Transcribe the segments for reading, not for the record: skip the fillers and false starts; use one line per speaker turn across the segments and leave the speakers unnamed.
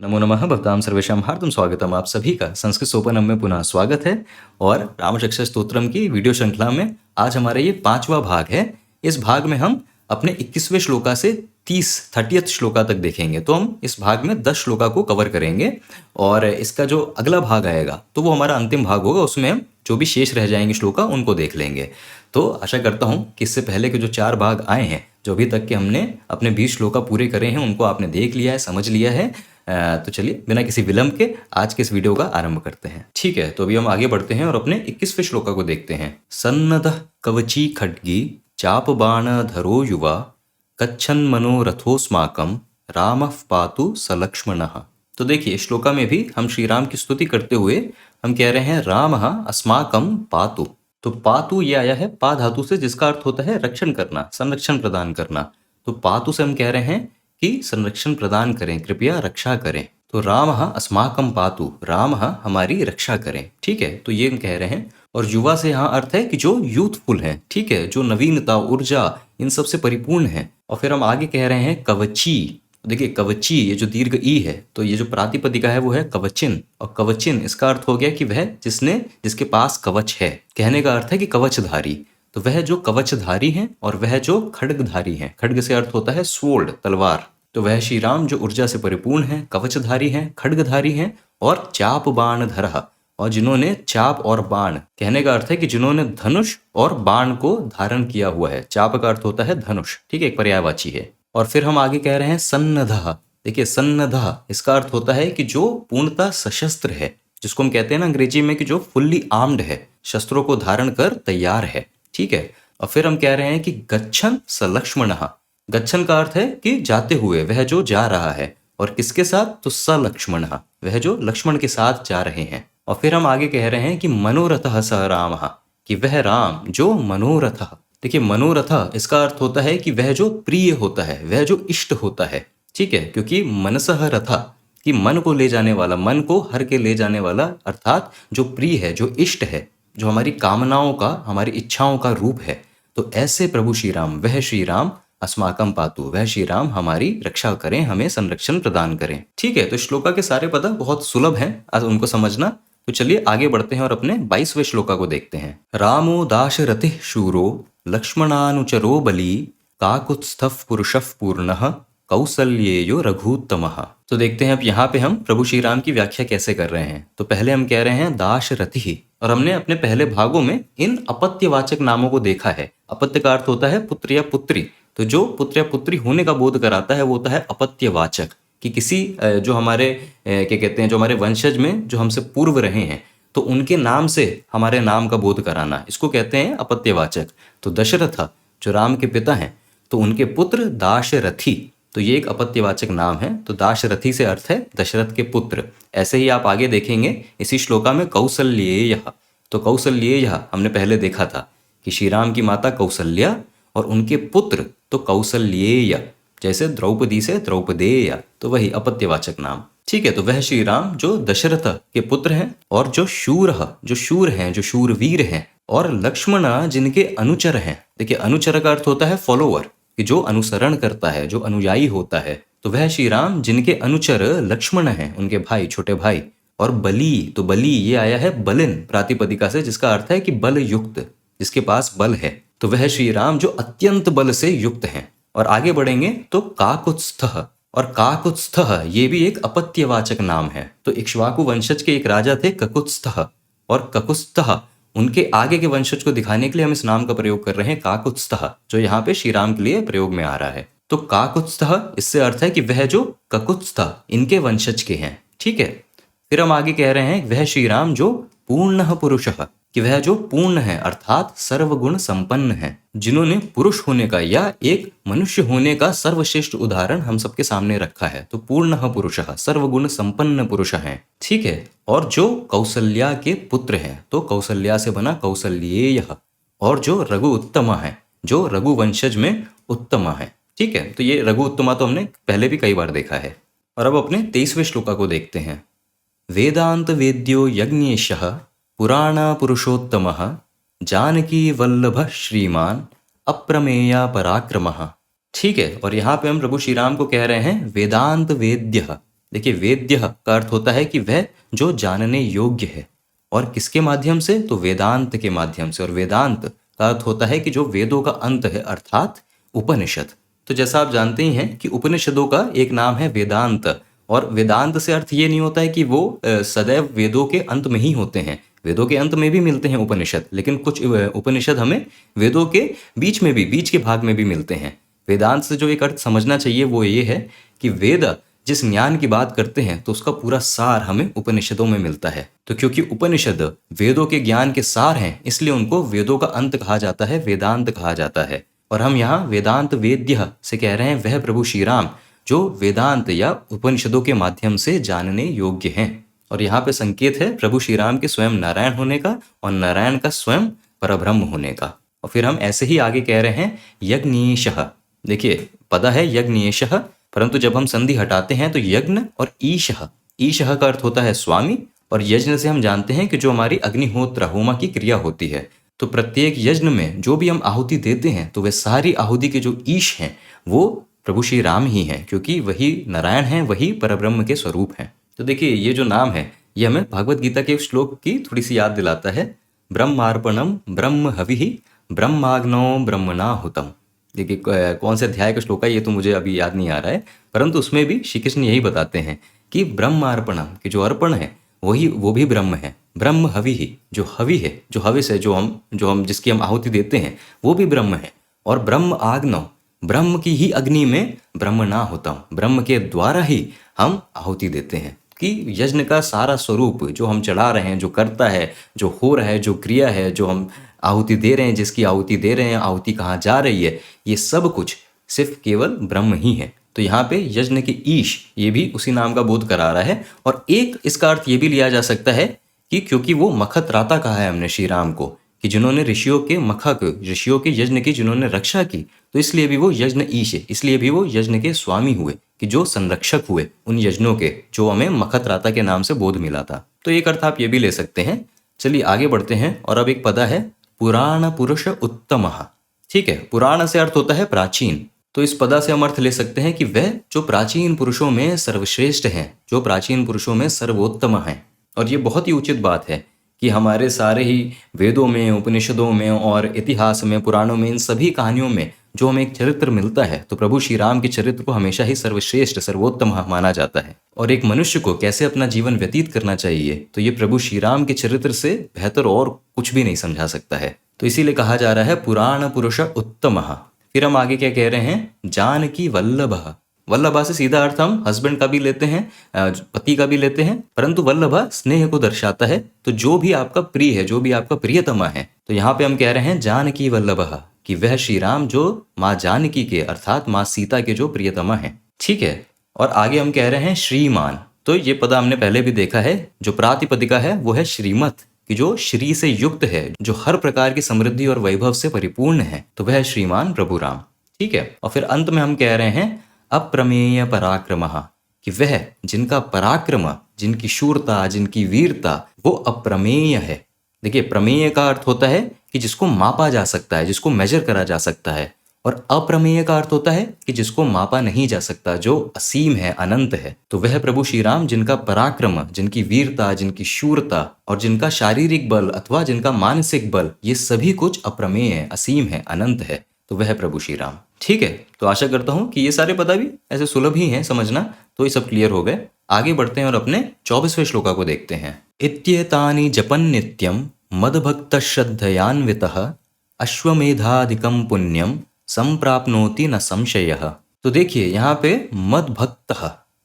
नमो नमः भक्तां सर्वेषां हार्दं स्वागतम। आप सभी का संस्कृत सोपानम में पुनः स्वागत है। और रामरक्षा स्तोत्रम की वीडियो श्रृंखला में आज हमारा ये 5वां भाग है। इस भाग में हम अपने 21वें श्लोका से 30th श्लोका तक देखेंगे। तो हम इस भाग में 10 श्लोका को कवर करेंगे और इसका जो अगला भाग आएगा तो वो हमारा अंतिम भाग होगा। उसमें हम जो भी शेष रह जाएंगे श्लोका उनको देख लेंगे। तो आशा करता हूँ कि इससे पहले के जो 4 भाग आए हैं, जो अभी तक के हमने अपने 20 श्लोका पूरे करे हैं, उनको आपने देख लिया है, समझ लिया है। तो चलिए बिना किसी विलंब के आज के इस वीडियो का आरंभ करते हैं। ठीक है, तो अभी हम आगे बढ़ते हैं और अपने 21वें श्लोका को देखते हैं। सन्नदः कवची खड्गी चाप बाण धरो युवा कच्छन मनोरथोस्माकम रामः पातु सलक्ष्मणः। तो देखिए श्लोका में भी हम श्री राम की स्तुति करते हुए हम कह रहे हैं रामः अस्माकं पातु। तो पातु ये आया है पा धातु से, जिसका अर्थ होता है रक्षण करना, संरक्षण प्रदान करना। तो पातु से हम कह रहे हैं कि संरक्षण प्रदान करें, कृपया रक्षा करें। तो रामः अस्माकं पातु, रामः हमारी रक्षा करें। ठीक है, तो ये हम कह रहे हैं। और युवा से यहाँ अर्थ है कि जो यूथफुल है, ठीक है, जो नवीनता, ऊर्जा इन सब से परिपूर्ण है। और फिर हम आगे कह रहे हैं कवची। देखिए कवची, ये जो दीर्घ ई है, तो ये जो प्रातिपदिका है वो है कवचिन। और कवचिन इसका अर्थ हो गया कि वह जिसके पास कवच है। कहने का अर्थ है कि कवचधारी। तो वह जो कवचधारी हैं और वह जो खड्गधारी हैं। खड्ग से अर्थ होता है स्वॉर्ड, तलवार। तो वह श्री राम जो ऊर्जा से परिपूर्ण है, कवचधारी हैं, खड्गधारी हैं और चाप बाण धरः, और जिन्होंने चाप और बाण, कहने का अर्थ है कि जिन्होंने धनुष और बाण को धारण किया हुआ है। चाप का अर्थ होता है धनुष, ठीक है, एक पर्यायवाची है। और फिर हम आगे कह रहे हैं सन्नधः। देखिए सन्नधः इसका अर्थ होता है कि जो पूर्णतः सशस्त्र है, जिसको हम कहते हैं ना अंग्रेजी में कि जो फुल्ली आर्म्ड है, शस्त्रों को धारण कर तैयार है। ठीक है, और फिर हम कह रहे हैं कि गच्छन सलक्ष्मणः। गच्छन का अर्थ है कि जाते हुए, वह जो जा रहा है। और किसके साथ? तो सलक्ष्मणः, वह जो लक्ष्मण के साथ जा रहे हैं। और फिर हम आगे कह रहे हैं कि मनोरथः स रामः, कि वह राम जो मनोरथः। देखिए मनोरथ इसका अर्थ होता है कि वह जो प्रिय होता है, वह जो इष्ट होता है। ठीक है, क्योंकि मनसः रथ, कि मन को ले जाने वाला, मन को हर के ले जाने वाला, अर्थात जो प्रिय है, जो इष्ट है, जो हमारी कामनाओं का, हमारी इच्छाओं का रूप है। तो ऐसे प्रभु श्री राम, वह श्री राम अस्माकं पातु, वह श्री राम हमारी रक्षा करें, हमें संरक्षण प्रदान करें। ठीक है, तो श्लोका के सारे पद बहुत सुलभ हैं, आज उनको समझना। तो चलिए आगे बढ़ते हैं और अपने 22वें श्लोका को देखते हैं। रामो दाशरथिः शूरो लक्ष्मणानुचरो बली काकुत्स्थः पुरुषः पूर्णः कौसल्येयो रघुत्तमः। तो देखते हैं अब यहाँ पे हम प्रभु श्री राम की व्याख्या कैसे कर रहे हैं। तो पहले हम कह रहे हैं दाशरथिः, और हमने अपने पहले भागों में इन अपत्यवाचक नामों को देखा है। अपत्य का अर्थ होता है पुत्र या पुत्री। तो जो पुत्र या पुत्री होने का बोध कराता है वो होता है अपत्यवाचक, कि किसी जो हमारे क्या कहते हैं, जो हमारे वंशज में जो हमसे पूर्व रहे हैं, तो उनके नाम से हमारे नाम का बोध कराना, इसको कहते हैं अपत्यवाचक। तो दशरथ जो राम के पिता हैं, तो उनके पुत्र दाशरथी, तो ये एक अपत्यवाचक नाम है। तो दाशरथी से अर्थ है दशरथ के पुत्र। ऐसे ही आप आगे देखेंगे इसी श्लोका में कौसल्येयः। तो कौसल्येयः हमने पहले देखा था कि श्री राम की माता कौसल्या और उनके पुत्र तो कौसल्येय, जैसे द्रौपदी से द्रौपदेय, तो वही अपत्यवाचक नाम। ठीक है, तो वह श्री राम जो दशरथ के पुत्र हैं और जो शूर हैं, जो शूरवीर हैं, और लक्ष्मण जिनके अनुचर हैं। देखिए अनुचर का अर्थ होता है फॉलोअर, कि जो अनुसरण करता है, जो अनुयायी होता है। तो वह श्री राम जिनके अनुचर लक्ष्मण हैं, उनके भाई, छोटे भाई। और बली, तो बली ये आया है बलिन प्रातिपदिका से, जिसका अर्थ है कि बल युक्त, जिसके पास बल है। तो वह श्री राम जो अत्यंत बल से युक्त हैं। और आगे बढ़ेंगे तो काकुत्स्थः, और काकुत्स्थः ये भी एक अपत्यवाचक नाम है। तो इक्ष्वाकु वंशज के एक राजा थे ककुत्स्थः, और ककुत्स्थः उनके आगे के वंशज को दिखाने के लिए हम इस नाम का प्रयोग कर रहे हैं काकुत्स्थः, जो यहाँ पे श्री राम के लिए प्रयोग में आ रहा है। तो काकुत्स्थः इससे अर्थ है कि वह जो ककुत्स्थ इनके वंशज के हैं। ठीक है, फिर हम आगे कह रहे हैं वह श्री राम जो पूर्णः पुरुषः, कि वह जो पूर्ण है, अर्थात सर्वगुण संपन्न है, जिन्होंने पुरुष होने का या एक मनुष्य होने का सर्वश्रेष्ठ उदाहरण हम सबके सामने रखा है। तो पूर्णः पुरुषः, सर्वगुण संपन्न पुरुष हैं। ठीक है, और जो कौसल्या के पुत्र हैं, तो कौसल्या से बना कौसल्येयः, और जो रघु उत्तम है, जो रघु वंशज में उत्तम है। ठीक है, तो ये रघु उत्तमा तो हमने पहले भी कई बार देखा है। और अब अपने 23वें श्लोका को देखते हैं। वेदांत वेद्यो यज्ञेशः पुराणा पुरुषोत्तमः जानकी वल्लभः श्रीमान अप्रमेया पराक्रमः। ठीक है, और यहाँ पे हम प्रभु श्री राम को कह रहे हैं वेदांत वेद्य, देखिए वेद्य का अर्थ होता है कि वह जो जानने योग्य है, और किसके माध्यम से, तो वेदांत के माध्यम से। और वेदांत का अर्थ होता है कि जो वेदों का अंत है, अर्थात उपनिषद। तो जैसा आप जानते ही हैं कि उपनिषदों का एक नाम है वेदांत, और वेदांत से अर्थ ये नहीं होता है कि वो सदैव वेदों के अंत में ही होते हैं। वेदों के अंत में भी मिलते हैं उपनिषद, लेकिन कुछ उपनिषद हमें वेदों के बीच में भी, बीच के भाग में भी मिलते हैं। वेदांत से जो एक अर्थ समझना चाहिए वो ये है कि वेद जिस ज्ञान की बात करते हैं तो उसका पूरा सार हमें उपनिषदों में मिलता है। तो क्योंकि उपनिषद वेदों के ज्ञान के सार हैं, इसलिए उनको वेदों का अंत कहा जाता है, वेदांत कहा जाता है। और हम यहाँ वेदांत वेद्य से कह रहे हैं वह प्रभु श्री राम जो वेदांत या उपनिषदों के माध्यम से जानने योग्य हैं। और यहाँ पे संकेत है प्रभु श्री राम के स्वयं नारायण होने का और नारायण का स्वयं परब्रह्म होने का। और फिर हम ऐसे ही आगे कह रहे हैं यज्ञेशः। देखिए पदा है यज्ञेशः, परंतु जब हम संधि हटाते हैं तो यज्ञ और ईशः, ईशः का अर्थ होता है स्वामी, और यज्ञ से हम जानते हैं कि जो हमारी अग्निहोत्र होमा की क्रिया होती है। तो प्रत्येक यज्ञ में जो भी हम आहुति देते हैं तो वे सारी आहुति के जो ईश हैं वो प्रभु श्री राम ही हैं, क्योंकि वही नारायण हैं, वही परब्रह्म के स्वरूप हैं। तो देखिए ये जो नाम है ये हमें भागवत गीता के श्लोक की थोड़ी सी याद दिलाता है। ब्रह्मार्पणम ब्रह्म हविः ब्रह्माग्नौ ब्रह्मणाहुतम। देखिए कौन से अध्याय का श्लोक है ये तो मुझे अभी याद नहीं आ रहा है, परंतु उसमें भी श्री कृष्ण यही बताते हैं कि ब्रह्मार्पणम, कि जो अर्पण है वही वो भी ब्रह्म है। ब्रह्म हविः, जो हवि है, जो हविष है, जो हम जिसकी हम आहुति देते हैं वो भी ब्रह्म है। और ब्रह्म आग्नौ, ब्रह्म की ही अग्नि में ब्रह्म ना होता हूँ, ब्रह्म के द्वारा ही हम आहुति देते हैं। कि यज्ञ का सारा स्वरूप जो हम चढ़ा रहे हैं, जो करता है, जो हो रहा है, जो क्रिया है, जो हम आहुति दे रहे हैं, जिसकी आहुति दे रहे हैं, आहुति कहाँ जा रही है, ये सब कुछ सिर्फ केवल ब्रह्म ही है। तो यहाँ पे यज्ञ की ईश ये भी उसी नाम का बोध करा रहा है। और एक इसका अर्थ ये भी लिया जा सकता है कि क्योंकि वो मखत राता कहा है हमने श्री राम को, कि जिन्होंने ऋषियों के मखक, ऋषियों के यज्ञ की जिन्होंने रक्षा की, तो इसलिए भी वो यज्ञ ईश है, इसलिए भी वो यज्ञ के स्वामी हुए, कि जो संरक्षक हुए उन यज्ञों के, जो हमें मखत राता के नाम से बोध मिला था। तो एक अर्थ आप ये भी ले सकते हैं। चलिए आगे बढ़ते हैं। और अब एक पदा है पुराण पुरुष उत्तमः। ठीक है, पुराण से अर्थ होता है प्राचीन। तो इस पदा से हम अर्थ ले सकते हैं कि वह जो प्राचीन पुरुषों में सर्वश्रेष्ठ हैं, जो प्राचीन पुरुषों में सर्वोत्तम हैं। और ये बहुत ही उचित बात है कि हमारे सारे ही वेदों में, उपनिषदों में और इतिहास में, पुराणों में, इन सभी कहानियों में जो हमें एक चरित्र मिलता है तो प्रभु श्री राम के चरित्र को हमेशा ही सर्वश्रेष्ठ, सर्वोत्तम माना जाता है। और एक मनुष्य को कैसे अपना जीवन व्यतीत करना चाहिए तो ये प्रभु श्री राम के चरित्र से बेहतर और कुछ भी नहीं समझा सकता है। तो इसीलिए कहा जा रहा है पुराण पुरुष उत्तमः। फिर हम आगे क्या कह रहे हैं, जानकी वल्लभः। वल्लभा से सीधा अर्थ हम हस्बैंड का भी लेते हैं, पति का भी लेते हैं, परंतु वल्लभा स्नेह को दर्शाता है। तो जो भी आपका प्रिय है, जो भी आपका प्रियतमा है, तो यहाँ पे हम कह रहे हैं जानकी वल्लभः, कि वह श्री राम जो माँ जानकी के अर्थात माँ सीता के जो प्रियतमा है। ठीक है। और आगे हम कह रहे हैं श्रीमान। तो ये पद हमने पहले भी देखा है, जो प्रातिपदिका है वो है श्रीमत, कि जो श्री से युक्त है, जो हर प्रकार की समृद्धि और वैभव से परिपूर्ण है, तो वह श्रीमान प्रभु राम। ठीक है। और फिर अंत में हम कह रहे हैं अप्रमेय पराक्रमः, कि वह जिनका पराक्रम, जिनकी शूरता, जिनकी वीरता वो अप्रमेय है। देखिए प्रमेय का अर्थ होता है कि जिसको मापा जा सकता है, जिसको मेजर करा जा सकता है, और अप्रमेय का अर्थ होता है कि जिसको मापा नहीं जा सकता, जो असीम है, अनंत है। तो वह प्रभु श्री राम जिनका पराक्रम, जिनकी वीरता, जिनकी शूरता और जिनका शारीरिक बल अथवा जिनका मानसिक बल, ये सभी कुछ अप्रमेय है, असीम है, अनंत है, तो वह प्रभु श्री राम। ठीक है। तो आशा करता हूं कि ये सारे पदा भी ऐसे सुलभ ही हैं समझना, तो ये सब क्लियर हो गए। आगे बढ़ते हैं और अपने 24वें श्लोका को देखते हैं। इत्येतानि जपन नित्यम मदभक्त श्रद्धयान्वितः अश्वमेधादिकं पुण्यम संप्राप्नोति न संशयः। तो देखिए यहाँ पे मद भक्त,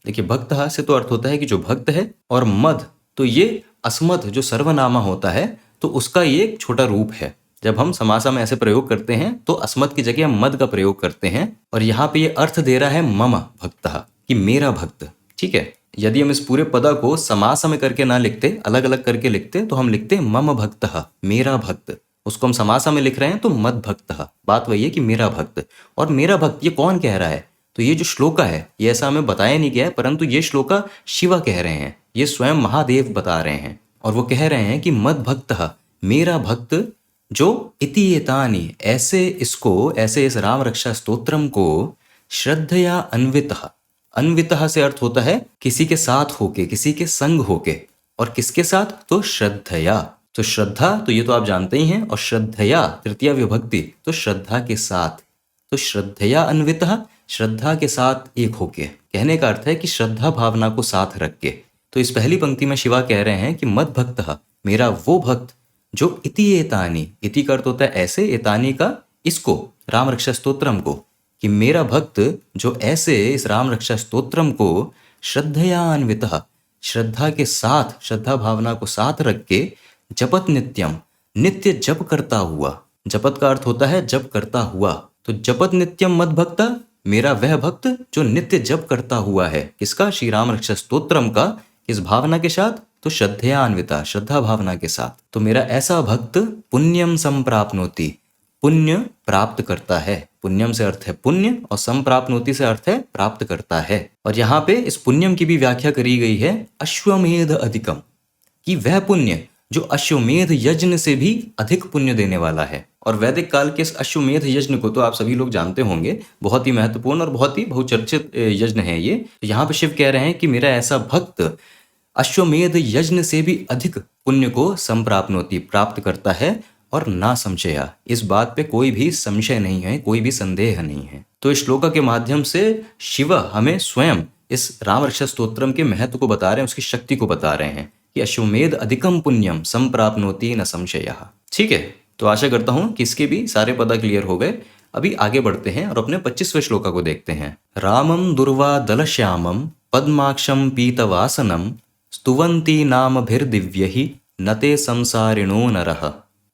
देखिए भक्त से तो अर्थ होता है कि जो भक्त है, और मद तो ये अस्मत् जो सर्वनामा होता है तो उसका ये एक छोटा रूप है। जब हम समासा में ऐसे प्रयोग करते हैं तो अस्मत् की जगह हम मद का प्रयोग करते हैं, और यहाँ पे ये अर्थ दे रहा है मम भक्तः, कि मेरा भक्त। ठीक है। यदि हम इस पूरे पदा को समास में करके ना लिखते, अलग अलग करके लिखते, तो हम लिखते मम भक्तः, मेरा भक्त। उसको हम समासा में लिख रहे हैं तो मद भक्तः, बात वही है कि मेरा भक्त। और मेरा भक्त ये कौन कह रहा है, तो ये जो श्लोका है ये ऐसा हमें बताया नहीं गया है, परंतु ये श्लोका शिवा कह रहे हैं, ये स्वयं महादेव बता रहे हैं। और वो कह रहे हैं कि मद भक्तः, मेरा भक्त, जो इतिएतानि ऐसे इसको, ऐसे इस राम रक्षा स्तोत्रम को श्रद्धया अन्वितः, अन्वितः से अर्थ होता है किसी के साथ होके, किसी के संग होके। और किसके साथ? तो श्रद्धया। तो श्रद्धा तो ये तो आप जानते ही हैं, और श्रद्धया तृतीया विभक्ति तो श्रद्धा के साथ। तो श्रद्धया अन्वितः, श्रद्धा के साथ एक होके। कहने का अर्थ है कि श्रद्धा भावना को साथ रख के। तो इस पहली पंक्ति में शिवा कह रहे हैं कि मद भक्तः, मेरा वो भक्त जो इति एतानी, इति का अर्थ होता है ऐसे, एतानी का इसको, राम रक्षा स्तोत्रम को, कि मेरा भक्त जो ऐसे इस राम रक्षा स्तोत्रम को श्रद्धयान्वितः, श्रद्धा के साथ, श्रद्धा भावना को साथ रख के, जपत नित्यम, नित्य जप करता हुआ। जपत का अर्थ होता है जप करता हुआ। तो जपत नित्यम मद भक्ता, मेरा वह भक्त जो नित्य जप करता हुआ है। किसका? श्री राम रक्षा स्तोत्रम का। किस भावना के साथ? तो श्रद्धयान्विता, श्रद्धा भावना के साथ। तो मेरा ऐसा भक्त पुण्यम संप्राप्नोति, पुण्य प्राप्त करता है। पुण्यम से अर्थ है पुण्य, और संप्राप्नोति से अर्थ है प्राप्त करता है। और यहाँ पे इस पुण्यम की भी व्याख्या करी गई है अश्वमेध अधिकम, कि वह पुण्य जो अश्वमेध यज्ञ से भी अधिक पुण्य देने वाला है। और वैदिक काल के इस अश्वमेध यज्ञ को तो आप सभी लोग जानते होंगे, बहुत ही महत्वपूर्ण और बहुत ही बहुचर्चित यज्ञ है ये। तो यहाँ पे शिव कह रहे हैं कि मेरा ऐसा भक्त अश्वमेध यज्ञ से भी अधिक पुण्य को संप्राप्नोति, प्राप्त करता है। और ना संशया, इस बात पे कोई भी संशय नहीं है, कोई भी संदेह नहीं है। तो इस श्लोक के माध्यम से शिव हमें स्वयं इस राम रक्षा स्तोत्रम के महत्व को बता रहे हैं, उसकी शक्ति को बता रहे हैं कि अश्वमेध अधिकम पुण्यम संप्राप्नोति न संशयः। ठीक है, तो आशा करता हूं कि इसके भी सारे पदा क्लियर हो गए। अभी आगे बढ़ते हैं और अपने 25वें श्लोका को देखते हैं। रामम दुर्वा दलश्यामम पद्माक्षम पीतवासनम स्तुवंती नाम भिर्दिव्यहि नते संसारिणो नरः।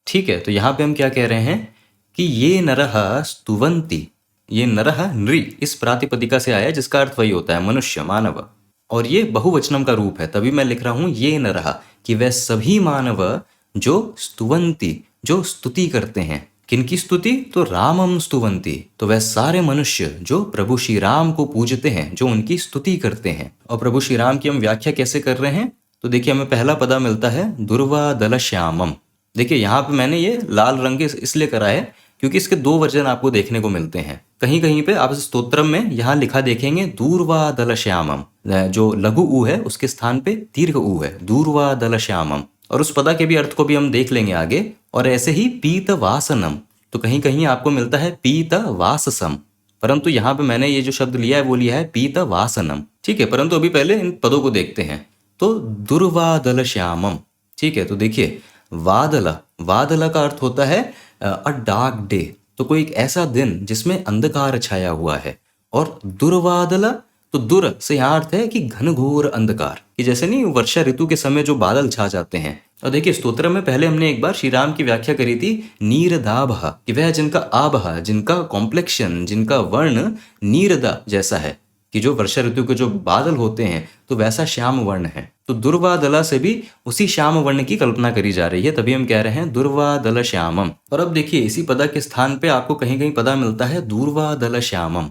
ठीक है, तो यहाँ पे हम क्या कह रहे हैं कि ये नरः स्तुवंती, ये नरः नृ इस प्रातिपदिका से आया, जिसका अर्थ वही होता है मनुष्य, मानव। और ये बहुवचनम का रूप है, तभी मैं लिख रहा हूं ये नरः, कि वह सभी मानव जो स्तुवंती, जो स्तुति करते हैं। किनकी स्तुति? तो रामम स्तुवंती, तो वह सारे मनुष्य जो प्रभु श्री राम को पूजते हैं, जो उनकी स्तुति करते हैं। और प्रभु श्री राम की हम व्याख्या कैसे कर रहे हैं? तो देखिए, हमें पहला पदा मिलता है दुर्वा दल श्यामम। देखिए यहाँ पे मैंने ये लाल रंग इसलिए करा है क्योंकि इसके दो वर्जन आपको देखने को मिलते हैं। कहीं कहीं पे आप इस स्तोत्रम में यहाँ लिखा देखेंगे दूर्वा दल श्यामम, जो लघु ऊ है उसके स्थान पे दीर्घ ऊ है, दूर्वा दल श्यामम। और उस पदा के भी अर्थ को भी हम देख लेंगे आगे। और ऐसे ही पीत वासनम, तो कहीं कहीं आपको मिलता है पीत वाससम, परंतु यहाँ पे मैंने ये जो शब्द लिया है वो लिया है पीत वासनम। ठीक है, परंतु अभी पहले इन पदों को देखते हैं। तो दुर्वा दल श्यामम, ठीक है, तो देखिए वादला, वादला का अर्थ होता है अ डार्क डे, तो कोई एक ऐसा दिन जिसमें अंधकार छाया हुआ है। और दुर्वादला, तो दुर से यहाँ अर्थ है कि घनघोर अंधकार, कि जैसे नहीं वर्षा ऋतु के समय जो बादल छा जाते हैं। और देखिए स्तोत्र में पहले हमने एक बार श्री राम की व्याख्या करी थी नीरदाभः, कि वह जिनका आभः, जिनका कॉम्प्लेक्शन, जिनका वर्ण नीरदा जैसा है, कि जो वर्षा ऋतु के जो बादल होते हैं तो वैसा श्याम वर्ण है। तो दुर्वादला से भी उसी श्याम वर्ण की कल्पना करी जा रही है, तभी हम कह रहे हैं दुर्वादल श्यामम। और अब देखिए इसी पदा के स्थान पे आपको कहीं कहीं पदा मिलता है दूर्वादल श्यामम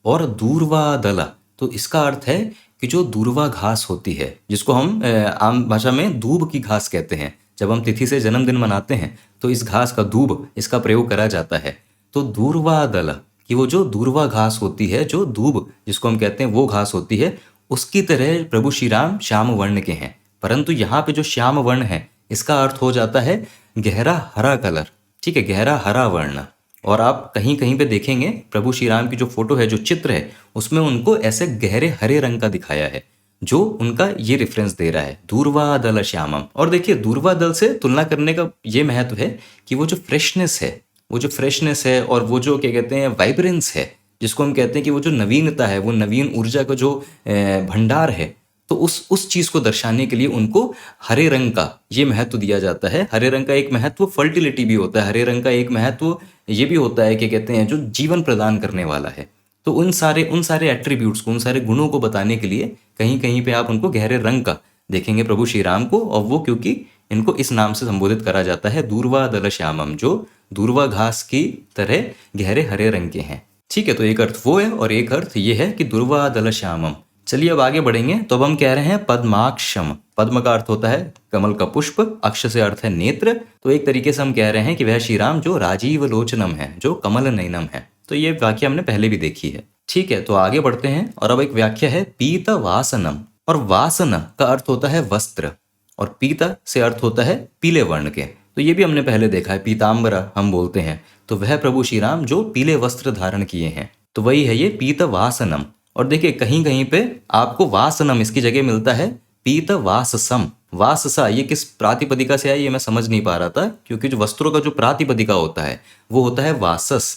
और दूर्वादला। तो इसका अर्थ है कि जो दूर्वा घास होती है, जिसको हम आम भाषा में दूब की घास कहते हैं। जब हम तिथि से जन्मदिन मनाते हैं तो इस घास का दूब, इसका प्रयोग करा जाता है। तो दूर्वादल, कि वो जो दूर्वा घास होती है, जो दूब जिसको हम कहते हैं वो घास होती है, उसकी तरह प्रभु श्री राम श्याम वर्ण के हैं। परंतु यहाँ पे जो श्याम वर्ण है इसका अर्थ हो जाता है गहरा हरा कलर। ठीक है, गहरा हरा वर्ण। और आप कहीं कहीं पे देखेंगे प्रभु श्री राम की जो फोटो है, जो चित्र है, उसमें उनको ऐसे गहरे हरे रंग का दिखाया है, जो उनका ये रेफरेंस दे रहा है दूर्वा दल श्यामम। और देखिए दूर्वा दल से तुलना करने का ये महत्व है कि वो जो फ्रेशनेस है, वो जो फ्रेशनेस है और वो जो क्या कहते हैं वाइब्रेंस है, जिसको हम कहते हैं कि वो जो नवीनता है, वो नवीन ऊर्जा का जो भंडार है, तो उस चीज को दर्शाने के लिए उनको हरे रंग का ये महत्व दिया जाता है। हरे रंग का एक महत्व फर्टिलिटी भी होता है, हरे रंग का एक महत्व ये भी होता है कि कहते हैं जो जीवन प्रदान करने वाला है। तो उन सारे एट्रीब्यूट्स को, उन सारे गुणों को बताने के लिए कहीं कहीं पे आप उनको गहरे रंग का देखेंगे प्रभु श्री राम को। और वो क्योंकि इनको इस नाम से संबोधित करा जाता है दूर्वा दल श्यामम, जो दूर्वा घास की तरह गहरे हरे रंग के हैं। ठीक है, तो एक अर्थ वो है और एक अर्थ ये है कि दूर्वा दल श्यामम। चलिए अब आगे बढ़ेंगे। तो अब हम कह रहे हैं पद्माक्षम। पद्म का अर्थ होता है कमल का पुष्प, अक्ष से अर्थ है नेत्र। तो एक तरीके से हम कह रहे हैं कि वह श्री राम जो राजीव लोचनम है, जो कमल नयनम है। तो ये वाक्य हमने पहले भी देखी है। ठीक है, तो आगे बढ़ते हैं और अब एक व्याख्या है पीत वासनम। और वासन का अर्थ होता है वस्त्र और पीत से अर्थ होता है पीले वर्ण के। तो ये भी हमने पहले देखा है, पीताम्बरा हम बोलते हैं, तो वह प्रभु श्री राम जो पीले वस्त्र धारण किए हैं, तो वही है ये पीत वासनम। और देखिए कहीं कहीं पे आपको वासनम इसकी जगह मिलता है पीत वाससम। वाससा ये किस प्रातिपदिका से आई ये मैं समझ नहीं पा रहा था, क्योंकि जो वस्त्रों का जो प्रातिपदिका होता है वो होता है वासस,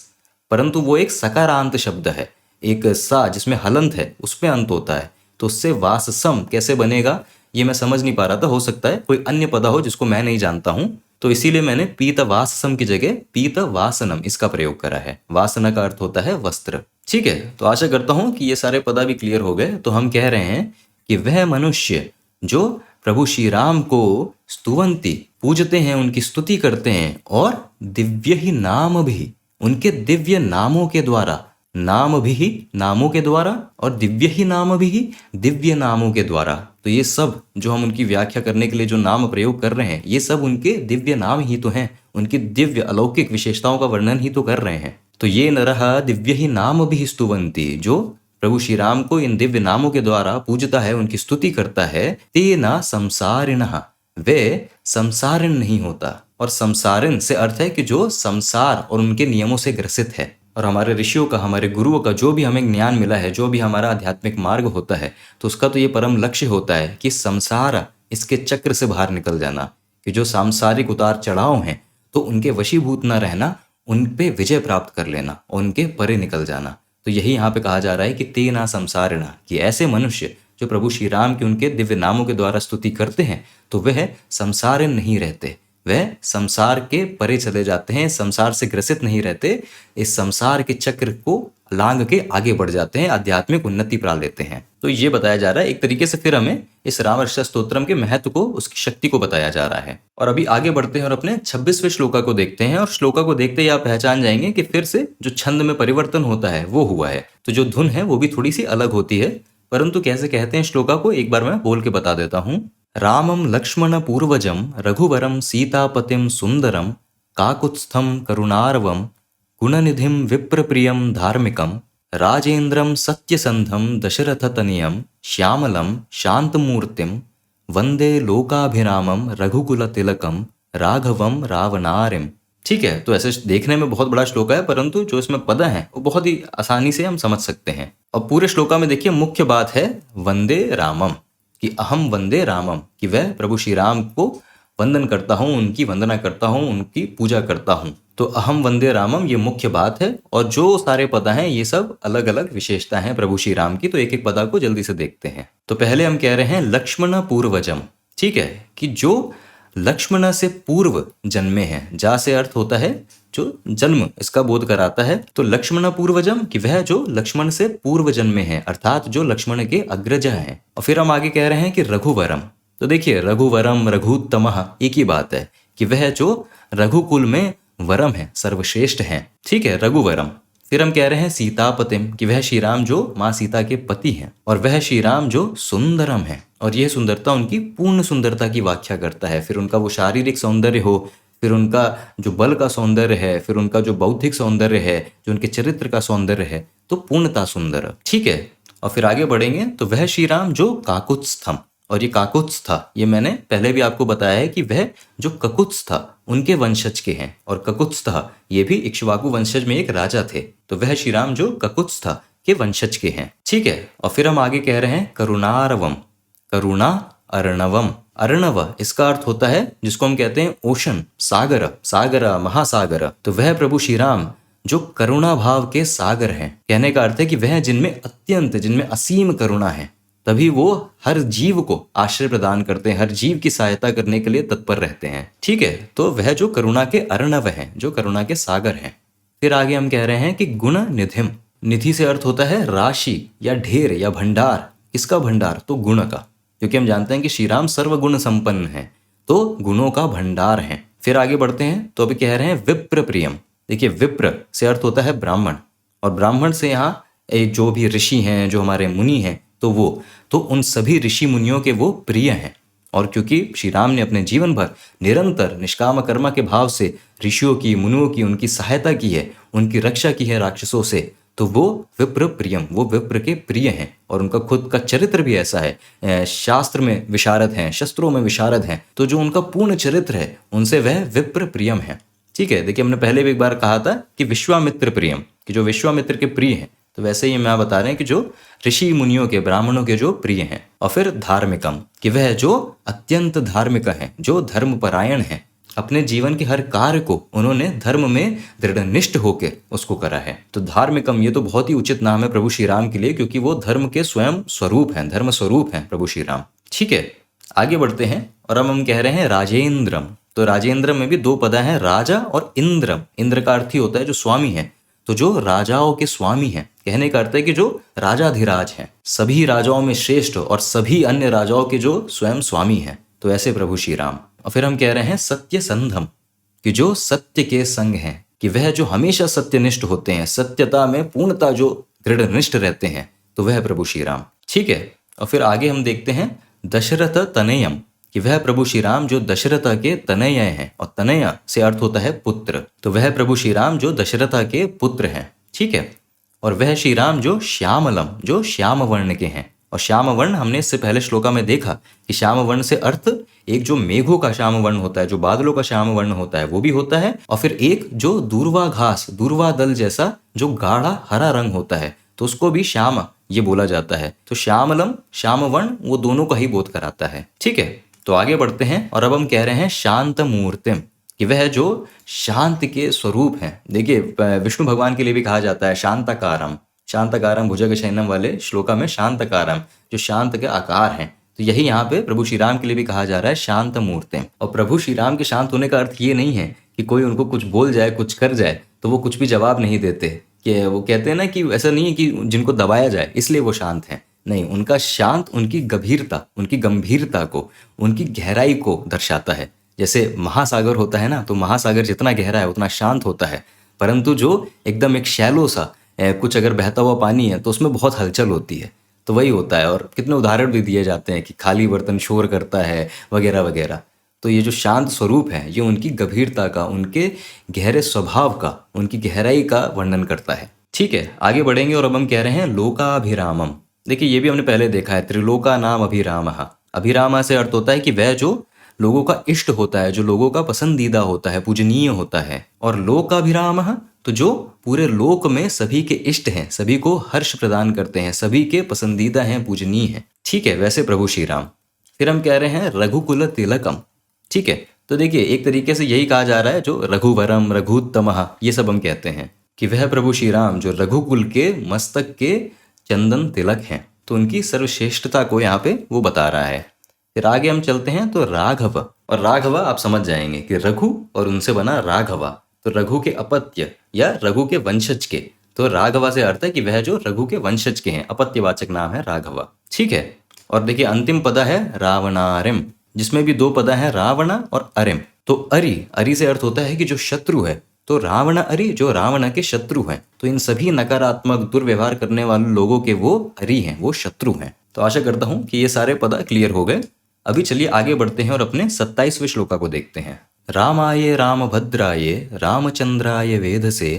परंतु वो एक सकारांत शब्द है, एक सा जिसमें हलंत है उसमें अंत होता है, तो उससे वाससम कैसे बनेगा ये मैं समझ नहीं पा रहा था। हो सकता है कोई अन्य पदा हो जिसको मैं नहीं जानता हूं, तो इसीलिए मैंने पीत वाससम की जगह पीत वासनम इसका प्रयोग करा है। वासना का अर्थ होता है वस्त्र। ठीक है, तो आशा करता हूं कि ये सारे पदा भी क्लियर हो गए। तो हम कह रहे हैं कि वह मनुष्य जो प्रभु श्री राम को स्तुवंती पूजते हैं, उनकी स्तुति करते हैं, और दिव्य ही नाम भी उनके दिव्य नामों के द्वारा, नाम भी नामों के द्वारा और दिव्य ही नाम भी दिव्य नामों के द्वारा। तो ये सब जो हम उनकी व्याख्या करने के लिए जो नाम प्रयोग कर रहे हैं ये सब उनके दिव्य नाम ही तो हैं, उनकी दिव्य अलौकिक विशेषताओं का वर्णन ही तो कर रहे हैं। तो ये नरः दिव्य ही नाम भी स्तुवंती, जो प्रभु श्री राम को इन दिव्य नामों के द्वारा पूजता है, उनकी स्तुति करता है, तेना संसारिणः, वे संसारिण नहीं होता। और संसारिण से अर्थ है कि जो संसार और उनके नियमों से ग्रसित है। और हमारे ऋषियों का, हमारे गुरुओं का जो भी हमें ज्ञान मिला है, जो भी हमारा आध्यात्मिक मार्ग होता है, तो उसका तो ये परम लक्ष्य होता है कि संसार इसके चक्र से बाहर निकल जाना, कि जो सांसारिक उतार चढ़ाव हैं तो उनके वशीभूत न रहना, उन पे विजय प्राप्त कर लेना और उनके परे निकल जाना। तो यही यहाँ पे कहा जा रहा है कि तेना संसारिणा, कि ऐसे मनुष्य जो प्रभु श्री राम के उनके दिव्य नामों के द्वारा स्तुति करते हैं तो वह संसारिण नहीं रहते, वह संसार के परे चले जाते हैं, संसार से ग्रसित नहीं रहते, इस संसार के चक्र को लांग के आगे बढ़ जाते हैं, आध्यात्मिक उन्नति पा लेते हैं। तो ये बताया जा रहा है एक तरीके से, फिर हमें इस राम रक्षा स्तोत्रम के महत्व को, उसकी शक्ति को बताया जा रहा है। और अभी आगे बढ़ते हैं और अपने 26वें श्लोका को देखते हैं। और श्लोका को देखते ही आप पहचान जाएंगे कि फिर से जो छंद में परिवर्तन होता है वो हुआ है, तो जो धुन है वो भी थोड़ी सी अलग होती है। परंतु कैसे कहते हैं श्लोका को एक बार मैं बोल के बता देता हूँ। रामं लक्ष्मण पूर्वजं रघुवरं सीतापतिं सुंदरं काकुत्स्थं करुणार्वं गुणनिधिं विप्रप्रियं धार्मिकं राजेन्द्रं सत्यसंधं दशरथतनयं श्यामलं शांतमूर्तिं वंदे लोकाभिरामं रघुकुलतिलकं राघवं रावणारिम। ठीक है, तो ऐसे देखने में बहुत बड़ा श्लोक है, परंतु जो इसमें पद हैं वो बहुत ही आसानी से हम समझ सकते हैं। अब पूरे श्लोका में देखिए मुख्य बात है वंदे रामम, कि अहम वंदे रामम, कि वह प्रभु श्री राम को वंदन करता हूँ, उनकी वंदना करता हूँ, उनकी पूजा करता हूँ। तो अहम वंदे रामम ये मुख्य बात है। और जो सारे पद हैं ये सब अलग अलग विशेषता हैं प्रभु श्री राम की। तो एक एक पदा को जल्दी से देखते हैं। तो पहले हम कह रहे हैं लक्ष्मण पूर्वजम। ठीक है, कि जो लक्ष्मण से पूर्व जन्मे हैं, जा से अर्थ होता है जो जन्म इसका बोध कराता है। तो लक्ष्मण पूर्वजम, कि वह जो लक्ष्मण से पूर्व जन्मे हैं, अर्थात जो लक्ष्मण के अग्रज हैं। और फिर हम आगे कह रहे हैं कि रघुवरम। तो देखिए रघुवरम रघुत्तमः एक ही बात है, कि वह जो रघुकुल में वरम है, सर्वश्रेष्ठ हैं। ठीक है, रघुवरम। फिर हम कह रहे हैं सीतापतिम, कि वह श्री राम जो माँ सीता के पति हैं, और वह श्री राम जो सुंदरम है, और यह सुंदरता उनकी पूर्ण सुंदरता की व्याख्या करता है। फिर उनका वो शारीरिक सौंदर्य हो, फिर उनका जो बल का सौंदर्य है, फिर उनका जो बौद्धिक सौंदर्य है, जो उनके चरित्र का सौंदर्य है, तो पूर्णता सुंदर। ठीक है, और फिर आगे बढ़ेंगे तो वह श्री राम जो काकुत्स्थम, और ये काकुत्स था, ये मैंने पहले भी आपको बताया है कि वह जो ककुत्स था उनके वंशज के हैं। और ककुत्स था ये भी इक्ष्वाकु वंशज में एक राजा थे, तो वह श्री राम जो ककुत्स था के वंशज के हैं। ठीक है, और फिर हम आगे कह रहे हैं करुणारवम, करुणा अर्णवम। अर्णव इसका अर्थ होता है जिसको हम कहते हैं ओशन, सागर, सागर, महासागर। तो वह प्रभु श्री राम जो करुणा भाव के सागर हैं, कहने का अर्थ है कि वह जिनमें अत्यंत, जिनमें असीम करुणा है, तभी वो हर जीव को आश्रय प्रदान करते हैं, हर जीव की सहायता करने के लिए तत्पर रहते हैं। ठीक है, तो वह जो करुणा के अर्णव हैं, जो करुणा के सागर हैं। फिर आगे हम कह रहे हैं कि गुण निधिम। निधि से अर्थ होता है राशि या ढेर या भंडार। किसका भंडार? तो गुण का, क्योंकि हम जानते हैं कि श्री राम सर्वगुण संपन्न है, तो गुणों का भंडार है। फिर आगे बढ़ते हैं तो अभी कह रहे हैं विप्र प्रियम। देखिए विप्र से अर्थ होता है ब्राह्मण, और ब्राह्मण से यहाँ जो भी ऋषि हैं, जो हमारे मुनि हैं, तो उन सभी ऋषि मुनियों के वो प्रिय हैं। और क्योंकि श्री राम ने अपने जीवन भर निरंतर निष्काम कर्मा के भाव से ऋषियों की, मुनियों की, उनकी सहायता की है, उनकी रक्षा की है राक्षसों से, तो वो विप्र प्रियम, वो विप्र के प्रिय हैं और उनका खुद का चरित्र भी ऐसा है। शास्त्र में विशारद हैं, शस्त्रों में विशारद हैं, तो जो उनका पूर्ण चरित्र है उनसे वह विप्र प्रियम है। ठीक है, देखिए हमने पहले भी एक बार कहा था कि विश्वामित्र प्रियम, कि जो विश्वामित्र के प्रिय हैं, तो वैसे ही मैं बता रहे हैं कि जो ऋषि मुनियों के, ब्राह्मणों के जो प्रिय हैं। और फिर धार्मिकम, कि वह जो अत्यंत धार्मिक हैं, जो धर्मपरायण हैं, अपने जीवन के हर कार्य को उन्होंने धर्म में दृढ़निष्ठ होकर उसको करा है। तो धार्मिकम ये तो बहुत ही उचित नाम है प्रभु श्री राम के लिए, क्योंकि वो धर्म के स्वयं स्वरूप हैं, धर्म स्वरूप हैं प्रभु श्री राम। ठीक है, आगे बढ़ते हैं और अब हम कह रहे हैं राजेंद्रम। तो राजेंद्र में भी दो पदा हैं, राजा और इंद्रम। इंद्र का अर्थ ही होता है जो स्वामी है, तो जो राजाओं के स्वामी हैं, कहने का अर्थ है कि जो राजाधिराज हैं, सभी राजाओं में श्रेष्ठ और सभी अन्य राजाओं के जो स्वयं स्वामी हैं, तो ऐसे प्रभु श्री राम। और फिर हम कह रहे हैं सत्य संधम, कि जो सत्य के संग हैं, कि वह जो हमेशा सत्यनिष्ठ होते हैं, सत्यता में पूर्णता जो दृढ़निष्ठ रहते हैं, तो वह प्रभु श्री राम। ठीक है, और फिर आगे हम देखते हैं दशरथ तनयम, कि वह प्रभु श्री राम जो दशरथ के तनय हैं, और तनय से अर्थ होता है पुत्र, तो वह प्रभु श्री राम जो दशरथ के पुत्र हैं। ठीक है, और वह श्री राम जो श्यामलम, जो श्याम वर्ण के हैं। और श्याम वर्ण हमने इससे पहले श्लोका में देखा कि श्याम वर्ण से अर्थ एक जो मेघों का श्याम वर्ण होता है, जो बादलों का श्याम वर्ण होता है, वो भी होता है, और फिर एक जो दूर्वा घास, दूर्वा दल जैसा जो गाढ़ा हरा रंग होता है, तो उसको भी श्याम ये बोला जाता है। तो श्यामलम, श्याम वर्ण, वो दोनों का ही बोध कराता है। ठीक है, तो आगे बढ़ते हैं और अब हम कह रहे हैं शांत मूर्तिम, कि वह जो शांत के स्वरूप हैं। देखिए विष्णु भगवान के लिए भी कहा जाता है शांताकारम, शांताकारम भुजग शयनम वाले श्लोका में शांताकारम, जो शांत के आकार हैं। तो यही यहाँ पे प्रभु श्री राम के लिए भी कहा जा रहा है शांत मूर्तिम। और प्रभु श्री राम के शांत होने का अर्थ ये नहीं है कि कोई उनको कुछ बोल जाए, कुछ कर जाए तो वो कुछ भी जवाब नहीं देते, कि वो कहते हैं ना कि ऐसा नहीं है कि जिनको दबाया जाए इसलिए वो शांत हैं। नहीं, उनका शांत उनकी गंभीरता, उनकी गंभीरता को, उनकी गहराई को दर्शाता है। जैसे महासागर होता है ना, तो महासागर जितना गहरा है उतना शांत होता है, परंतु जो एकदम एक शैलो सा कुछ अगर बहता हुआ पानी है तो उसमें बहुत हलचल होती है। तो वही होता है, और कितने उदाहरण भी दिए जाते हैं कि खाली बर्तन शोर करता है वगैरह वगैरह। तो ये जो शांत स्वरूप है ये उनकी गंभीरता का, उनके गहरे स्वभाव का, उनकी गहराई का वर्णन करता है। ठीक है, आगे बढ़ेंगे और अब हम कह रहे हैं लोकाभिरामम। देखिए ये भी हमने पहले देखा है, त्रिलोका नाम अभिरामः। अभिरामा से अर्थ होता है कि वह जो लोगों का इष्ट होता है, जो लोगों का पसंदीदा होता है, पूजनीय होता है। और लोकाभिरामः, तो जो पूरे लोक में सभी के इष्ट हैं, सभी को हर्ष प्रदान करते हैं, सभी के पसंदीदा हैं, पूजनीय हैं। ठीक है, वैसे प्रभु श्री राम। फिर हम कह रहे हैं रघुकुल तिलकम। ठीक है, तो देखिए एक तरीके से यही कहा जा रहा है, जो रघुवरम, रघुत्तमः, ये सब हम कहते हैं कि वह प्रभु श्री राम जो रघुकुल के मस्तक के चंदन तिलक हैं, तो उनकी सर्वश्रेष्ठता को यहाँ पे वो बता रहा है। फिर आगे हम चलते हैं तो राघव। और राघव आप समझ जाएंगे कि रघु और उनसे बना राघवा, तो रघु के अपत्य या रघु के वंशज के। तो राघवा से अर्थ है कि वह जो रघु के वंशज के हैं, अपत्यवाचक नाम है राघवा। ठीक है, और देखिए अंतिम पदा है रावणारिम, जिसमें भी दो पदा है रावण और अरिम। तो अरि से अर्थ होता है कि जो शत्रु है, तो रावण अरि जो रावण के शत्रु हैं। तो इन सभी नकारात्मक दुर्व्यवहार करने वाले लोगों के वो अरि हैं, वो शत्रु हैं। तो आशा करता हूं कि ये सारे पदा क्लियर हो गए। अभी चलिए आगे बढ़ते हैं और अपने 27वें श्लोका को देखते हैं। रामाय रामभद्राय रामचंद्राय वेधसे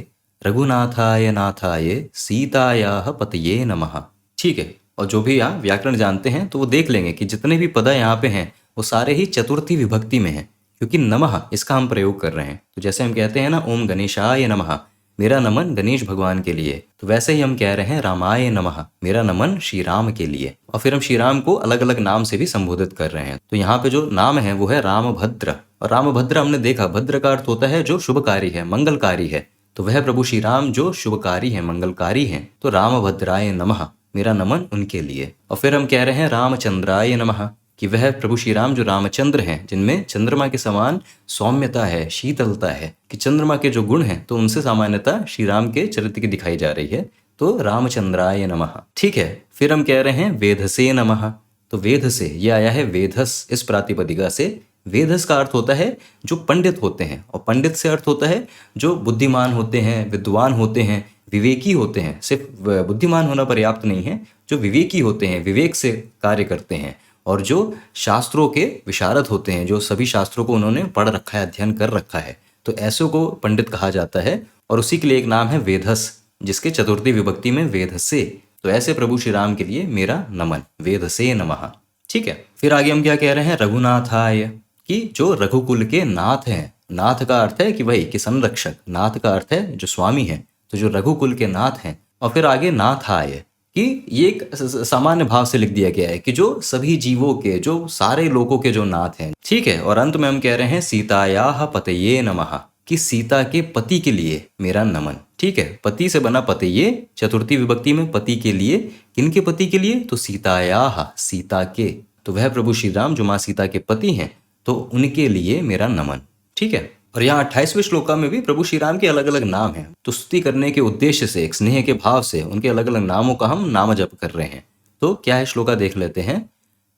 रघुनाथाय नाथाय सीतायाः पतये नमः। ठीक है, और जो भी यहाँ व्याकरण जानते हैं तो वो देख लेंगे कि जितने भी पदा यहाँ पे हैं वो सारे ही चतुर्थी विभक्ति में हैं, क्योंकि नमः इसका हम प्रयोग कर रहे हैं। तो जैसे हम कहते हैं ना ओम गणेशाय नमः, मेरा नमन गणेश भगवान के लिए, तो वैसे ही हम कह रहे हैं रामाय नमः, मेरा नमन श्री राम के लिए। और फिर हम श्री राम को अलग अलग नाम से भी संबोधित कर रहे हैं। तो यहाँ पे जो नाम है वो है रामभद्र। और रामभद्र हमने देखा, भद्र का अर्थ होता है जो शुभकारी है, मंगलकारी है। तो वह प्रभु श्री राम जो शुभकारी है, मंगलकारी हैं, तो रामभद्राय नमः, मेरा नमन उनके लिए। और फिर हम कह रहे हैं रामचंद्राय नमः, कि वह प्रभु श्री राम जो रामचंद्र हैं, जिनमें चंद्रमा के समान सौम्यता है, शीतलता है, कि चंद्रमा के जो गुण हैं तो उनसे सामान्यता श्री राम के चरित्र की दिखाई जा रही है। तो रामचंद्राय नमः। ठीक है, फिर हम कह रहे हैं वेधसे नमः। तो वेध से ये आया है वेधस, इस प्रातिपदिका से। वेधस का अर्थ होता है जो पंडित होते हैं, और पंडित से अर्थ होता है जो बुद्धिमान होते हैं, विद्वान होते हैं, विवेकी होते हैं। सिर्फ बुद्धिमान होना पर्याप्त नहीं है, जो विवेकी होते हैं, विवेक से कार्य करते हैं, और जो शास्त्रों के विशारद होते हैं, जो सभी शास्त्रों को उन्होंने पढ़ रखा है, अध्ययन कर रखा है, तो ऐसों को पंडित कहा जाता है। और उसी के लिए एक नाम है वेधस। जिसके चतुर्थी विभक्ति में वेद से। तो ऐसे प्रभु श्री राम के लिए मेरा नमन, वेद से नमः। ठीक है, फिर आगे हम क्या कह रहे हैं, रघुनाथाय, कि जो रघुकुल के नाथ हैं। नाथ का अर्थ है कि भाई कि संरक्षक, नाथ का अर्थ है जो स्वामी है, तो जो रघुकुल के नाथ हैं। और फिर आगे नाथाय, कि ये एक सामान्य भाव से लिख दिया गया है कि जो सभी जीवों के, जो सारे लोगों के जो नाथ हैं। ठीक है, और अंत में हम कह रहे हैं सीतायाः पतये नमः, कि सीता के पति के लिए मेरा नमन। ठीक है, पति से बना पतये, चतुर्थी विभक्ति में पति के लिए। किनके पति के लिए, तो सीतायाः, सीता के। तो वह प्रभु श्री राम जो माँ सीता के पति हैं, तो उनके लिए मेरा नमन। ठीक है, और यहाँ 28वें श्लोका में भी प्रभु श्री राम के अलग अलग नाम हैं। तो स्तुति करने के उद्देश्य से, एक स्नेह के भाव से उनके अलग अलग नामों का हम नाम जप कर रहे हैं। तो क्या है श्लोका देख लेते हैं।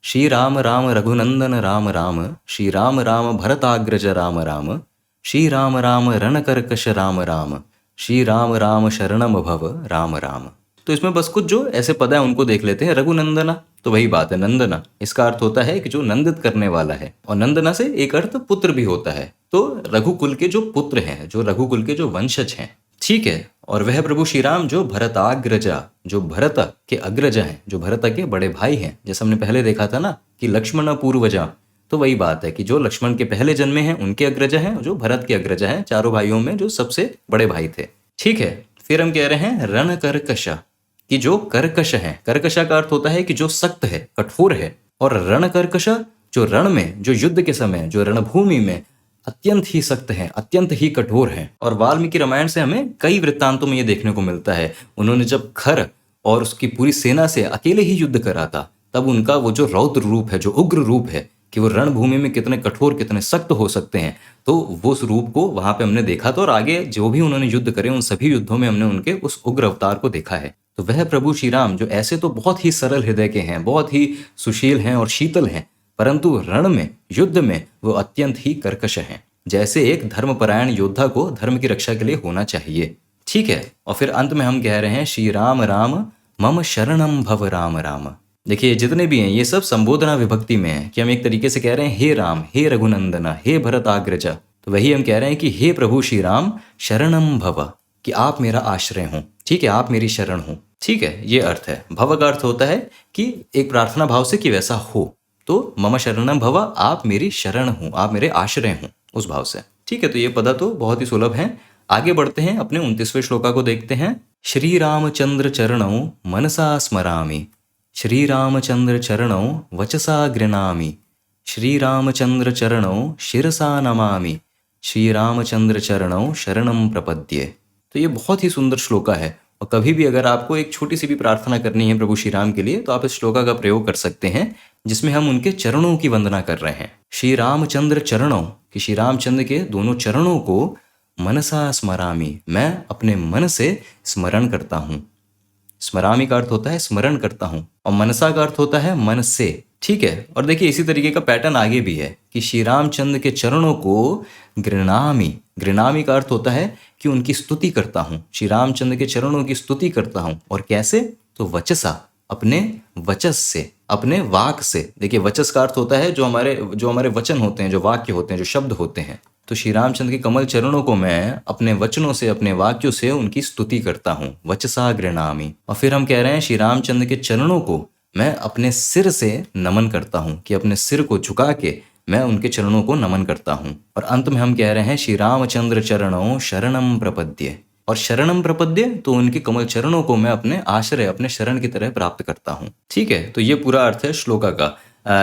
श्री राम राम रघुनंदन राम राम, श्री राम राम भरताग्रज राम राम, श्री राम राम रणकर्कश राम राम, श्री राम राम शरणम भव राम राम। तो इसमें बस कुछ जो ऐसे पद है उनको देख लेते हैं। रघुनंदना, तो वही बात है, नंदना, इसका अर्थ होता है कि जो नंदित करने वाला है। और नंदना से एक अर्थ पुत्र भी होता है। तो रघुकुल के जो पुत्र हैं, जो रघुकुल के जो वंशज हैं। ठीक है, और वह प्रभु श्री राम जो भरताग्रजा, जो भरत के अग्रजा हैं, जो भरत के बड़े भाई हैं। जैसे हमने पहले देखा था ना कि लक्ष्मण पूर्वजा, तो वही बात है कि जो लक्ष्मण के पहले जन्मे हैं उनके अग्रजा हैं, जो भरत के अग्रजा हैं, चारों भाइयों में जो सबसे बड़े भाई थे। ठीक है, फिर हम कह रहे हैं रणकर्कशा, कि जो कर्कश है। कर्कशा का अर्थ होता है कि जो सख्त है, कठोर है। और रणकर्कशा, जो रण में, जो युद्ध के समय, जो रणभूमि में अत्यंत ही सख्त है, अत्यंत ही कठोर है। और वाल्मीकि रामायण से हमें कई वृत्तांतों में ये देखने को मिलता है। उन्होंने जब खर और उसकी पूरी सेना से अकेले ही युद्ध करा था, तब उनका वो जो रौद्र रूप है, जो उग्र रूप है, कि वो रणभूमि में कितने कठोर, कितने सख्त हो सकते हैं, तो वो उस रूप को वहां पे हमने देखा था। और आगे जो भी उन्होंने युद्ध करे, उन सभी युद्धों में हमने उनके उस उग्र अवतार को देखा है। तो वह प्रभु श्री राम जो ऐसे तो बहुत ही सरल हृदय के हैं, बहुत ही सुशील हैं और शीतल हैं, परंतु रण में, युद्ध में वो अत्यंत ही कर्कश हैं, जैसे एक धर्मपरायण योद्धा को धर्म की रक्षा के लिए होना चाहिए। ठीक है, और फिर अंत में हम कह रहे हैं श्री राम राम मम शरणम भव राम राम। देखिए जितने भी हैं ये सब संबोधना विभक्ति में है, कि हम एक तरीके से कह रहे हैं हे राम, हे रघुनंदना, हे भरताग्रजा। तो वही हम कह रहे हैं कि हे प्रभु श्री राम शरणम भव, कि आप मेरा आश्रय हो। ठीक है, आप मेरी शरण हो। ठीक है, ये अर्थ है। भव का अर्थ होता है कि एक प्रार्थना भाव से कि वैसा हो। तो मम शरणम भव, आप मेरी शरण हो, आप मेरे आश्रय हो, उस भाव से। ठीक है, तो ये पदा तो बहुत ही सुलभ है। आगे बढ़ते हैं, अपने 29वें श्लोका को देखते हैं। श्री रामचंद्र चरणौ मनसा स्मरामि, श्री रामचंद्र चरणौ वचसा गृणामि, श्री रामचंद्र चरणौ शिरसा नमामि, श्री रामचंद्र चरणौ शरणम प्रपद्ये। तो ये बहुत ही सुंदर श्लोका है। और कभी भी अगर आपको एक छोटी सी भी प्रार्थना करनी है प्रभु श्री राम के लिए, तो आप इस श्लोका का प्रयोग कर सकते हैं, जिसमें हम उनके चरणों की वंदना कर रहे हैं। श्री रामचंद्र चरणों, कि श्री रामचंद्र के दोनों चरणों को मनसा स्मरामि, मैं अपने मन से स्मरण करता हूँ। स्मरामि का अर्थ होता है स्मरण करता हूँ, और मनसा का अर्थ होता है मन से। ठीक है, और देखिए इसी तरीके का पैटर्न आगे भी है कि श्री रामचंद्र के चरणों को गृणामि, गृणामि का अर्थ होता है कि उनकी स्तुति करता हूँ। श्री रामचंद्र के चरणों की स्तुति करता हूँ। और कैसे, तो वचसा, अपने वचस से, अपने वाक से। देखिए वचस का अर्थ होता है जो हमारे वचन होते हैं, जो वाक्य होते हैं, जो शब्द होते हैं। तो श्री रामचंद्र के कमल चरणों को मैं अपने वचनों से, अपने वाक्यों से उनकी स्तुति करता हूँ। वचसा गृणामि। और फिर हम कह रहे हैं श्री रामचंद्र के चरणों को मैं अपने सिर से नमन करता हूँ, कि अपने सिर को झुका के मैं उनके चरणों को नमन करता हूँ। और अंत में हम कह रहे हैं श्री रामचंद्र चरणों शरणम प्रपद्ये। और शरणम प्रपद्ये, तो उनके कमल चरणों को मैं अपने आश्रय, अपने शरण की तरह प्राप्त करता हूँ। ठीक है, तो ये पूरा अर्थ है श्लोका का।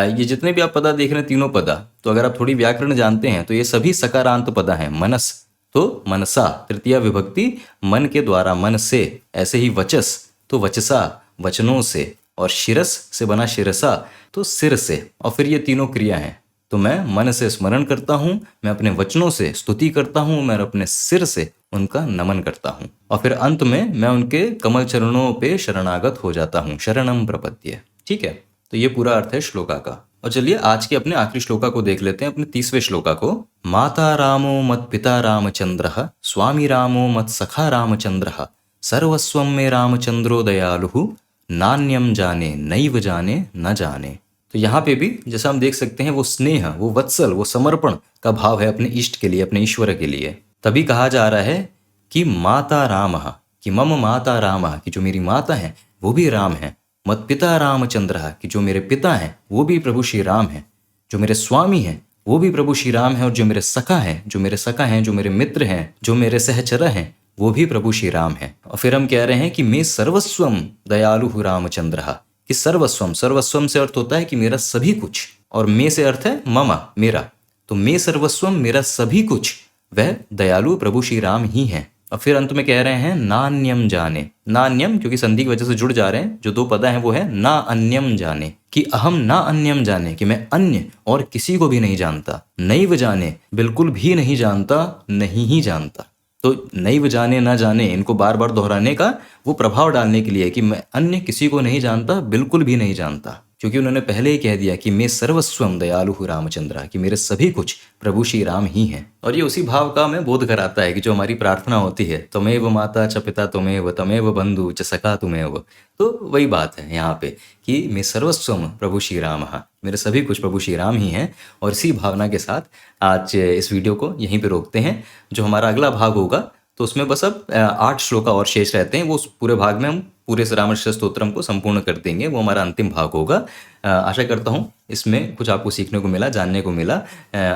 ये जितने भी आप पदा देख रहे हैं, तीनों पदा, तो अगर आप थोड़ी व्याकरण जानते हैं तो ये सभी सकारांत पदा हैं। मनस, तो मनसा तृतीया विभक्ति, मन के द्वारा, मन से। ऐसे ही वचस, तो वचसा, वचनों से। और शिरस से बना शिरसा, तो सिर से। और फिर ये तीनों क्रिया हैं। तो मैं मन से स्मरण करता हूँ, मैं अपने वचनों से स्तुति करता हूँ, मैं अपने सिर से उनका नमन करता हूँ, और फिर अंत में मैं उनके कमल चरणों पे शरणागत हो जाता हूँ। शरणम प्रपद्ये। ठीक है, तो ये पूरा अर्थ है श्लोका का। और चलिए आज के अपने आखिरी श्लोका को देख लेते हैं, अपने 30वें श्लोका को। माता रामो मत पिता रामचंद्रः, स्वामी रामो मत सखा रामचंद्रः, सर्वस्वं मे रामचंद्रो दयालुः, नान्यम जाने नैव जाने न जाने। तो यहाँ पे भी जैसा हम देख सकते हैं, वो स्नेह, वो वत्सल, वो समर्पण का भाव है अपने इष्ट के लिए, अपने ईश्वर के लिए। तभी कहा जा रहा है कि माता रामः, कि मम माता रामा, कि जो मेरी माता हैं वो भी राम हैं, मत पिता रामचंद्र, कि जो मेरे पिता हैं वो भी प्रभु श्री राम हैं, जो मेरे स्वामी हैं वो भी प्रभु श्री राम हैं, और जो मेरे सखा हैं, जो मेरे सखा हैं, जो मेरे मित्र हैं, जो मेरे सहचर हैं, वो भी प्रभु श्री राम हैं। और फिर हम कह रहे हैं कि मैं सर्वस्वम दयालु रामचंद्र, कि सर्वस्वम, सर्वस्वम से अर्थ होता है कि मेरा सभी कुछ, और मैं से अर्थ है ममा, मेरा, तो मैं सर्वस्वम, मेरा सभी कुछ, वह दयालु प्रभु श्री राम ही हैं। और फिर अंत में कह रहे हैं नान्यम जाने, नान्यम क्योंकि संधि की वजह से जुड़ जा रहे हैं, जो दो पदा हैं वो है ना अन्यम जाने, कि अहम ना अन्यम जाने, कि मैं अन्य और किसी को भी नहीं जानता, नैव जाने, बिल्कुल भी नहीं जानता, नहीं ही जानता। तो नैव जाने, ना जाने, इनको बार बार दोहराने का वो प्रभाव डालने के लिए कि मैं अन्य किसी को नहीं जानता, बिल्कुल भी नहीं जानता, क्योंकि उन्होंने पहले ही कह दिया कि मैं सर्वस्वम दयालु रामचंद्र, कि मेरे सभी कुछ प्रभु श्री राम ही हैं। और ये उसी भाव का हमें बोध कराता है कि जो हमारी प्रार्थना होती है, त्वमेव माता च पिता त्वमेव, तमेव बंधु च सखा तुमेव, तो वही बात है यहाँ पे कि मैं सर्वस्वम प्रभु श्री राम, मेरे सभी कुछ प्रभु श्री राम ही हैं। और इसी भावना के साथ आज इस वीडियो को यहीं पे रोकते हैं। जो हमारा अगला भाग होगा तो उसमें बस अब 8 श्लोका और शेष रहते हैं, वो उस पूरे भाग में हम पूरे रामकृष्ण स्तोत्रम को संपूर्ण कर देंगे, वो हमारा अंतिम भाग होगा। आशा करता हूँ इसमें कुछ आपको सीखने को मिला, जानने को मिला,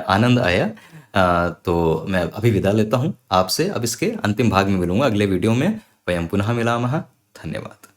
आनंद आया। तो मैं अभी विदा लेता हूँ आपसे, अब इसके अंतिम भाग में मिलूंगा अगले वीडियो में। वयं पुनः मिलामः। धन्यवाद।